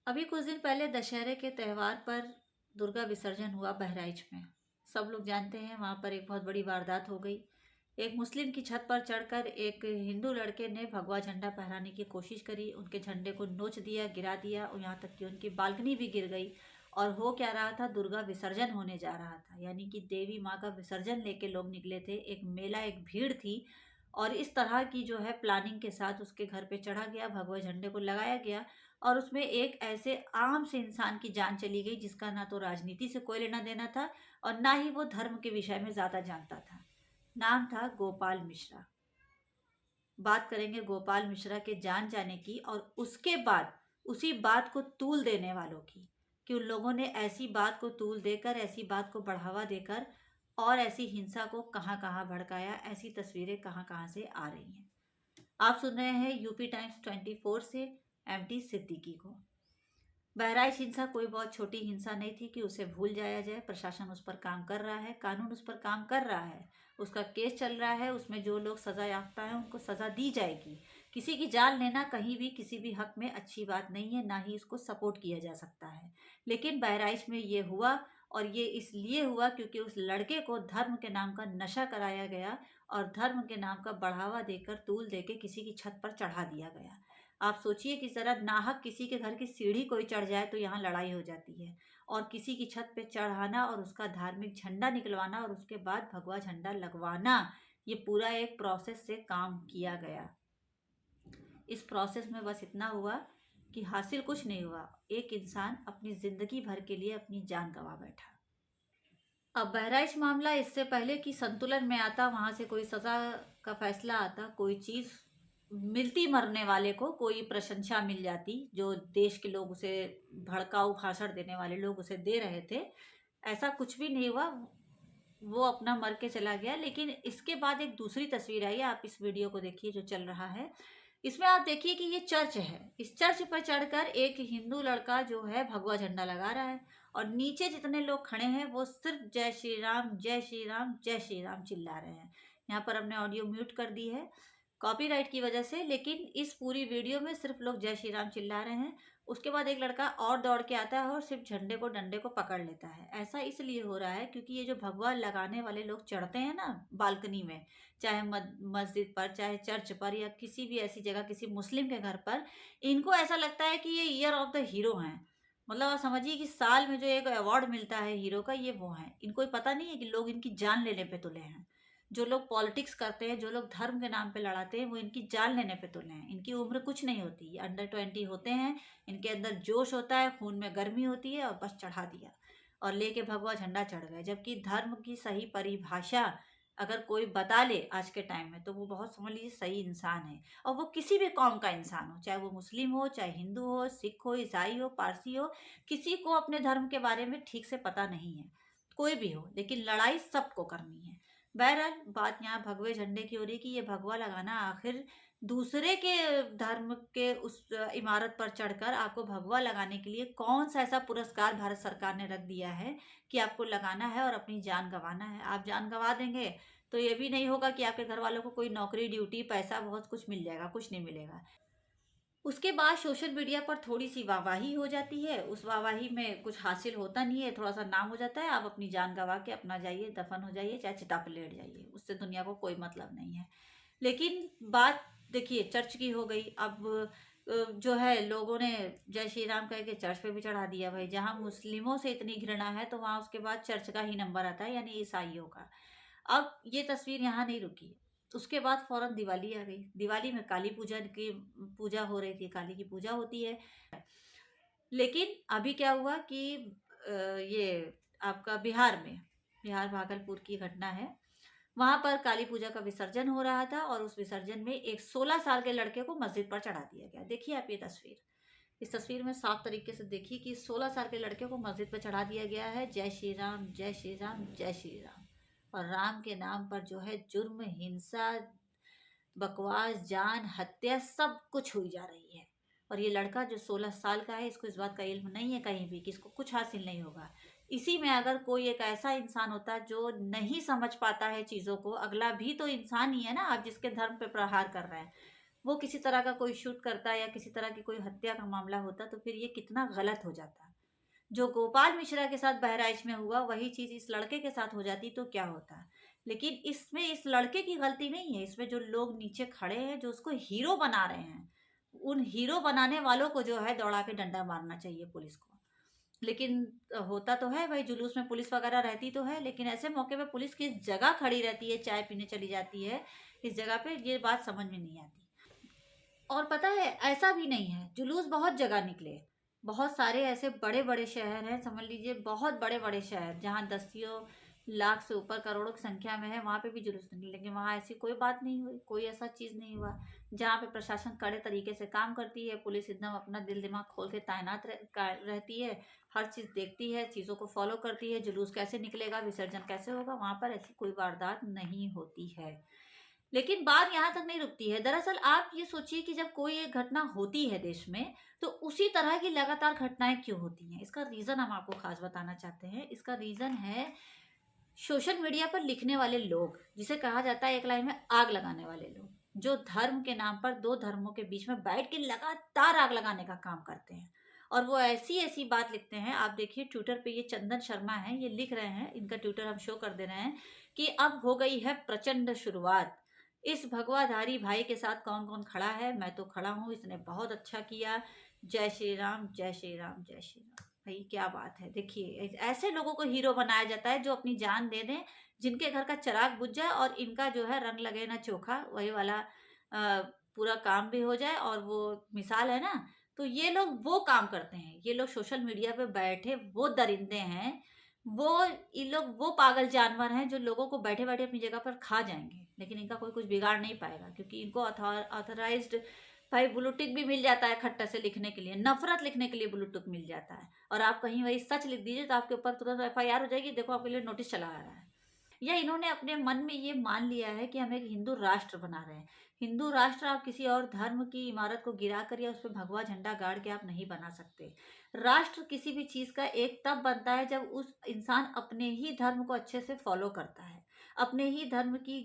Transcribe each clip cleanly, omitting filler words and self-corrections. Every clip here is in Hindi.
अभी कुछ दिन पहले दशहरे के त्यौहार पर दुर्गा विसर्जन हुआ बहराइच में। सब लोग जानते हैं वहाँ पर एक बहुत बड़ी वारदात हो गई। एक मुस्लिम की छत पर चढ़कर एक हिंदू लड़के ने भगवा झंडा फहराने की कोशिश करी, उनके झंडे को नोच दिया, गिरा दिया और यहाँ तक कि उनकी बालकनी भी गिर गई। और हो क्या रहा था, दुर्गा विसर्जन होने जा रहा था, यानी कि देवी माँ का विसर्जन लेके लोग निकले थे। एक मेला, एक भीड़ थी और इस तरह की जो है प्लानिंग के साथ उसके घर पे चढ़ा गया, भगवा झंडे को लगाया गया और उसमें एक ऐसे आम से इंसान की जान चली गई जिसका ना तो राजनीति से कोई लेना देना था और ना ही वो धर्म के विषय में ज़्यादा जानता था। नाम था गोपाल मिश्रा। बात करेंगे गोपाल मिश्रा के जान जाने की और उसके बाद उसी बात को तूल देने वालों की, कि उन लोगों ने ऐसी बात को तूल देकर, ऐसी बात को बढ़ावा देकर और ऐसी हिंसा को कहाँ कहाँ भड़काया, ऐसी तस्वीरें कहाँ कहाँ से आ रही हैं। आप सुन रहे हैं यूपी टाइम्स 24 से एमटी सिद्दीकी को। बहराइच हिंसा कोई बहुत छोटी हिंसा नहीं थी कि उसे भूल जाया जाए। प्रशासन उस पर काम कर रहा है, कानून उस पर काम कर रहा है, उसका केस चल रहा है, उसमें जो लोग सजा याफ्ता हैं उनको सजा दी जाएगी। किसी की जान लेना कहीं भी किसी भी हक में अच्छी बात नहीं है, ना ही इसको सपोर्ट किया जा सकता है। लेकिन बहराइच में ये हुआ और ये इसलिए हुआ क्योंकि उस लड़के को धर्म के नाम का नशा कराया गया और धर्म के नाम का बढ़ावा देकर, तूल देके किसी की छत पर चढ़ा दिया गया। आप सोचिए कि जरा नाहक किसी के घर की सीढ़ी कोई चढ़ जाए तो यहाँ लड़ाई हो जाती है, और किसी की छत पे चढ़ाना और उसका धार्मिक झंडा निकलवाना और उसके बाद भगवा झंडा लगवाना, ये पूरा एक प्रोसेस से काम किया गया। इस प्रोसेस में बस इतना हुआ कि हासिल कुछ नहीं हुआ, एक इंसान अपनी जिंदगी भर के लिए अपनी जान गंवा बैठा। अब बहराइच मामला इससे पहले कि संतुलन में आता, वहां से कोई सजा का फैसला आता, कोई चीज मिलती, मरने वाले को कोई प्रशंसा मिल जाती, जो देश के लोग उसे, भड़काऊ भाषण देने वाले लोग उसे दे रहे थे, ऐसा कुछ भी नहीं हुआ। वो अपना मर के चला गया। लेकिन इसके बाद एक दूसरी तस्वीर आई है, आप इस वीडियो को देखिए जो चल रहा है। इसमें आप देखिए कि ये चर्च है, इस चर्च पर चढ़कर एक हिंदू लड़का जो है भगवा झंडा लगा रहा है और नीचे जितने लोग खड़े हैं वो सिर्फ जय श्री राम, जय श्री राम, जय श्री राम चिल्ला रहे हैं। यहाँ पर हमने ऑडियो म्यूट कर दी है कॉपीराइट की वजह से, लेकिन इस पूरी वीडियो में सिर्फ लोग जय श्री राम चिल्ला रहे हैं। उसके बाद एक लड़का और दौड़ के आता है और सिर्फ झंडे को, डंडे को पकड़ लेता है। ऐसा इसलिए हो रहा है क्योंकि ये जो भगवा लगाने वाले लोग चढ़ते हैं ना बालकनी में, चाहे मस्जिद पर, चाहे चर्च पर, या किसी भी ऐसी जगह किसी मुस्लिम के घर पर, इनको ऐसा लगता है कि ये ईयर ऑफ द हीरो हैं। मतलब आप समझिए कि साल में जो एक अवार्ड मिलता है हीरो का, ये वो है। इनको पता नहीं है कि लोग इनकी जान लेने पे तुले हैं। जो लोग पॉलिटिक्स करते हैं, जो लोग धर्म के नाम पे लड़ाते हैं, वो इनकी जान लेने पे तुले हैं। इनकी उम्र कुछ नहीं होती, ये अंडर 20 होते हैं, इनके अंदर जोश होता है, खून में गर्मी होती है और बस चढ़ा दिया और लेके भगवा झंडा चढ़ गए। जबकि धर्म की सही परिभाषा अगर कोई बता ले आज के टाइम में, तो वो बहुत समझ लीजिए सही इंसान है। और वो किसी भी कौम का इंसान हो, चाहे वो मुस्लिम हो, चाहे हिंदू हो, सिख हो, ईसाई हो, पारसी हो, किसी को अपने धर्म के बारे में ठीक से पता नहीं है, कोई भी हो, लेकिन लड़ाई सबको करनी है। बहरहाल बात यहाँ भगवे झंडे की हो रही कि ये भगवा लगाना आखिर दूसरे के धर्म के उस इमारत पर चढ़कर आपको भगवा लगाने के लिए कौन सा ऐसा पुरस्कार भारत सरकार ने रख दिया है कि आपको लगाना है और अपनी जान गंवाना है। आप जान गंवा देंगे तो ये भी नहीं होगा कि आपके घर वालों को कोई नौकरी, ड्यूटी, पैसा बहुत कुछ मिल जाएगा, कुछ नहीं मिलेगा। उसके बाद सोशल मीडिया पर थोड़ी सी वाहवाही हो जाती है, उस वाहवाही में कुछ हासिल होता नहीं है, थोड़ा सा नाम हो जाता है, आप अपनी जान गंवा के अपना जाइए, दफन हो जाइए, चाहे चिता पर लेट जाइए, उससे दुनिया को कोई मतलब नहीं है। लेकिन बात देखिए चर्च की हो गई। अब जो है लोगों ने जय श्री राम कह के चर्च पे भी चढ़ा दिया। भाई जहाँ मुस्लिमों से इतनी घृणा है तो वहाँ उसके बाद चर्च का ही नंबर आता है, यानी ईसाइयों का। अब ये तस्वीर यहाँ नहीं रुकी, उसके बाद फौरन दिवाली आ गई। दिवाली में काली पूजा की पूजा हो रही थी, काली की पूजा होती है। लेकिन अभी क्या हुआ कि ये आपका बिहार में, बिहार भागलपुर की घटना है, वहां पर काली पूजा का विसर्जन हो रहा था और उस विसर्जन में एक 16 साल के लड़के को मस्जिद पर चढ़ा दिया गया। देखिए आप ये तस्वीर, इस तस्वीर में साफ तरीके से देखिए कि 16 साल के लड़के को मस्जिद पर चढ़ा दिया गया है। जय श्री राम, जय श्री राम, जय श्री राम। और राम के नाम पर जो है जुर्म, हिंसा, बकवास, जान, हत्या सब कुछ हुई जा रही है। और ये लड़का जो 16 साल का है, इसको इस बात का इल्म नहीं है कहीं भी कि इसको कुछ हासिल नहीं होगा। इसी में अगर कोई एक ऐसा इंसान होता जो नहीं समझ पाता है चीज़ों को, अगला भी तो इंसान ही है ना, आप जिसके धर्म पे प्रहार कर रहे हैं, वो किसी तरह का कोई शूट करता या किसी तरह की कोई हत्या का मामला होता तो फिर ये कितना गलत हो जाता। जो गोपाल मिश्रा के साथ बहराइच में हुआ वही चीज़ इस लड़के के साथ हो जाती तो क्या होता। लेकिन इसमें इस लड़के की गलती नहीं है, इसमें जो लोग नीचे खड़े हैं जो उसको हीरो बना रहे हैं, उन हीरो बनाने वालों को जो है दौड़ा के डंडा मारना चाहिए पुलिस को। लेकिन होता तो है भाई, जुलूस में पुलिस वगैरह रहती तो है, लेकिन ऐसे मौके पे पुलिस किस जगह खड़ी रहती है, चाय पीने चली जाती है इस जगह पे, ये बात समझ में नहीं आती। और पता है ऐसा भी नहीं है, जुलूस बहुत जगह निकले, बहुत सारे ऐसे बड़े बड़े शहर हैं, समझ लीजिए बहुत बड़े बड़े शहर जहाँ दसियों लाख से ऊपर करोड़ों की संख्या में है, वहाँ पे भी जुलूस निकले, लेकिन वहाँ ऐसी कोई बात नहीं हुई, कोई ऐसा चीज़ नहीं हुआ। जहाँ पे प्रशासन कड़े तरीके से काम करती है, पुलिस एकदम अपना दिल दिमाग खोल के तैनात रहती है, हर चीज़ देखती है, चीज़ों को फॉलो करती है, जुलूस कैसे निकलेगा, विसर्जन कैसे होगा, वहाँ पर ऐसी कोई वारदात नहीं होती है। लेकिन बात यहाँ तक नहीं रुकती है। दरअसल आप ये सोचिए कि जब कोई एक घटना होती है देश में, तो उसी तरह की लगातार घटनाएं क्यों होती हैं? इसका रीज़न हम आपको खास बताना चाहते हैं। इसका रीज़न है सोशल मीडिया पर लिखने वाले लोग, जिसे कहा जाता है एक लाइन में आग लगाने वाले लोग, जो धर्म के नाम पर दो धर्मों के बीच में बैठ के लगातार आग लगाने का काम करते हैं। और वो ऐसी ऐसी बात लिखते हैं, आप देखिए ट्विटर पे ये चंदन शर्मा है, ये लिख रहे हैं, इनका ट्विटर हम शो कर दे रहे हैं कि अब हो गई है प्रचंड शुरुआत। इस भगवाधारी भाई के साथ कौन कौन खड़ा है? मैं तो खड़ा हूँ, इसने बहुत अच्छा किया। जय श्री राम, जय श्री राम, जय श्री राम। भाई क्या बात है। देखिए ऐसे लोगों को हीरो बनाया जाता है जो अपनी जान दे दें, जिनके घर का चिराग बुझ जाए और इनका जो है रंग लगे ना चोखा, वही वाला पूरा काम भी हो जाए। और वो मिसाल है ना, तो ये लोग वो काम करते हैं, ये लोग सोशल मीडिया पे बैठे वो दरिंदे हैं, वो ये लोग वो पागल जानवर हैं जो लोगों को बैठे बैठे अपनी जगह पर खा जाएंगे, लेकिन इनका कोई कुछ बिगाड़ नहीं पाएगा, क्योंकि इनको ऑथराइज्ड भाई ब्लूटिक भी मिल जाता है खट्टा से लिखने के लिए, नफरत लिखने के लिए ब्लूटिक मिल जाता है। और आप कहीं वही सच लिख दीजिए तो आपके ऊपर तुरंत एफआईआर हो जाएगी, देखो आपके लिए नोटिस चला आ रहा है। या इन्होंने अपने मन में ये मान लिया है कि हम एक हिंदू राष्ट्र बना रहे हैं। हिंदू राष्ट्र आप किसी और धर्म की इमारत को गिरा कर या उस पर भगवा झंडा गाड़ के आप नहीं बना सकते। राष्ट्र किसी भी चीज का एक तब बनता है जब उस इंसान अपने ही धर्म को अच्छे से फॉलो करता है, अपने ही धर्म की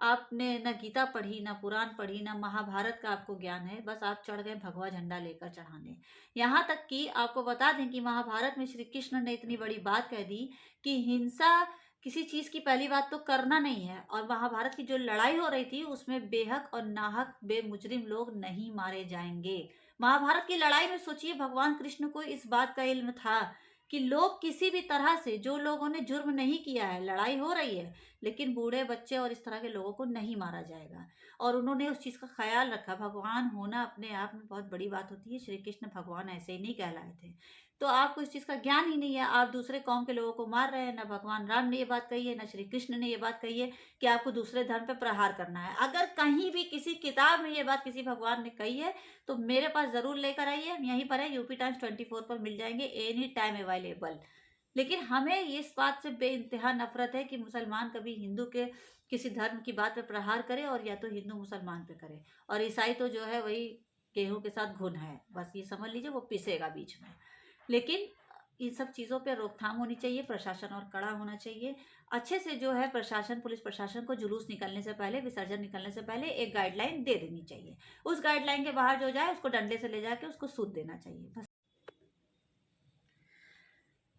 आपने न गीता पढ़ी, न पुराण पढ़ी, न महाभारत का आपको ज्ञान है, बस आप चढ़ गए भगवा झंडा लेकर चढ़ाने। यहाँ तक कि आपको बता दें कि महाभारत में श्री कृष्ण ने इतनी बड़ी बात कह दी कि हिंसा किसी चीज की पहली बात तो करना नहीं है, और महाभारत की जो लड़ाई हो रही थी उसमें बेहक और नाहक बेमुजरिम लोग नहीं मारे जाएंगे। महाभारत की लड़ाई में सोचिए भगवान कृष्ण को इस बात का इल्म था कि लोग किसी भी तरह से, जो लोगों ने जुर्म नहीं किया है, लड़ाई हो रही है लेकिन बूढ़े बच्चे और इस तरह के लोगों को नहीं मारा जाएगा, और उन्होंने उस चीज का ख्याल रखा। भगवान होना अपने आप में बहुत बड़ी बात होती है, श्री कृष्ण भगवान ऐसे ही नहीं कहलाए थे। तो आपको इस चीज का ज्ञान ही नहीं है, आप दूसरे कौम के लोगों को मार रहे हैं। ना भगवान राम ने ये बात कही है, ना श्री कृष्ण ने ये बात कही है कि आपको दूसरे धर्म पे प्रहार करना है। अगर कहीं भी किसी किताब में ये बात किसी भगवान ने कही है तो मेरे पास जरूर लेकर आइए, हम यहीं पर है, यूपी टाइम्स 24 पर मिल जाएंगे, एनी टाइम अवेलेबल। लेकिन हमें इस बात से बेइंतहा नफरत है कि मुसलमान कभी हिंदू के किसी धर्म की बात पे प्रहार करे, और या तो हिंदू मुसलमान पे करे, और ईसाई तो जो है वही गेहूं के साथ घुन है, बस ये समझ लीजिए वो पिसेगा बीच में। लेकिन इन सब चीज़ों पे रोकथाम होनी चाहिए, प्रशासन और कड़ा होना चाहिए। अच्छे से जो है प्रशासन, पुलिस प्रशासन को जुलूस निकलने से पहले, विसर्जन निकलने से पहले एक गाइडलाइन दे देनी चाहिए। उस गाइडलाइन के बाहर जो जाए उसको डंडे से ले जाके उसको सूद देना चाहिए, बस।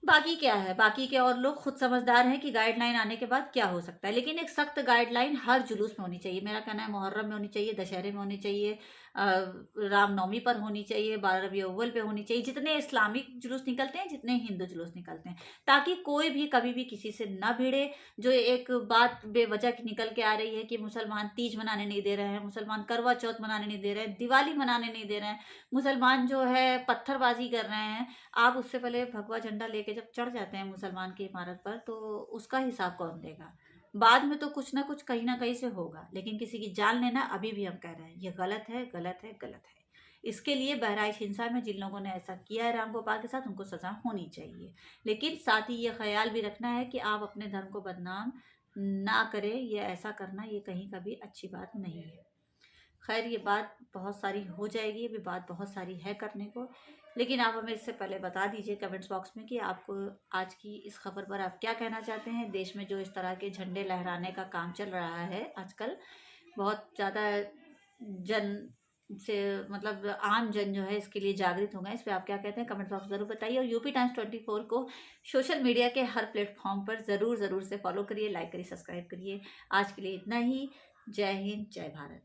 बाकी क्या है, बाकी के और लोग खुद समझदार हैं कि गाइडलाइन आने के बाद क्या हो सकता है, लेकिन एक सख्त गाइडलाइन हर जुलूस में होनी चाहिए। मेरा कहना है मुहर्रम में होनी चाहिए, दशहरे में होनी चाहिए, रामनवमी पर होनी चाहिए, 12 रबी अव्वल पे होनी चाहिए, जितने इस्लामिक जुलूस निकलते हैं, जितने हिंदू जुलूस निकलते हैं, ताकि कोई भी कभी भी किसी से न भिड़े। जो एक बात बेवजह की निकल के आ रही है कि मुसलमान तीज मनाने नहीं दे रहे हैं, मुसलमान करवा चौथ मनाने नहीं दे रहे हैं, दिवाली मनाने नहीं दे रहे हैं, मुसलमान जो है पत्थरबाजी कर रहे हैं, आप उससे पहले भगवा झंडा लेके जब चढ़ जाते हैं मुसलमान की इमारत पर, तो उसका हिसाब कौन देगा? बाद में तो कुछ ना कुछ कहीं ना कहीं से होगा, लेकिन किसी की जान लेना अभी भी हम कह रहे हैं ये गलत है, गलत है, गलत है। इसके लिए बहराइच हिंसा में जिन लोगों ने ऐसा किया है रामगोपाल के साथ, उनको सजा होनी चाहिए। लेकिन साथ ही ये ख्याल भी रखना है कि आप अपने धर्म को बदनाम ना करें, ये ऐसा करना ये कहीं का भी अच्छी बात नहीं है। खैर ये बात बहुत सारी हो जाएगी, अभी बात बहुत सारी है करने को, लेकिन आप हमें इससे पहले बता दीजिए कमेंट्स बॉक्स में कि आपको आज की इस खबर पर आप क्या कहना चाहते हैं। देश में जो इस तरह के झंडे लहराने का काम चल रहा है आजकल, बहुत ज़्यादा जन से मतलब आम जन जो है इसके लिए जागृत हो गए। इस पे आप क्या कहते हैं कमेंट बॉक्स ज़रूर बताइए, और यूपी टाइम्स 24 को सोशल मीडिया के हर प्लेटफॉर्म पर ज़रूर से फॉलो करिए, लाइक करिए, सब्सक्राइब करिए। आज के लिए इतना ही। जय हिंद, जय भारत।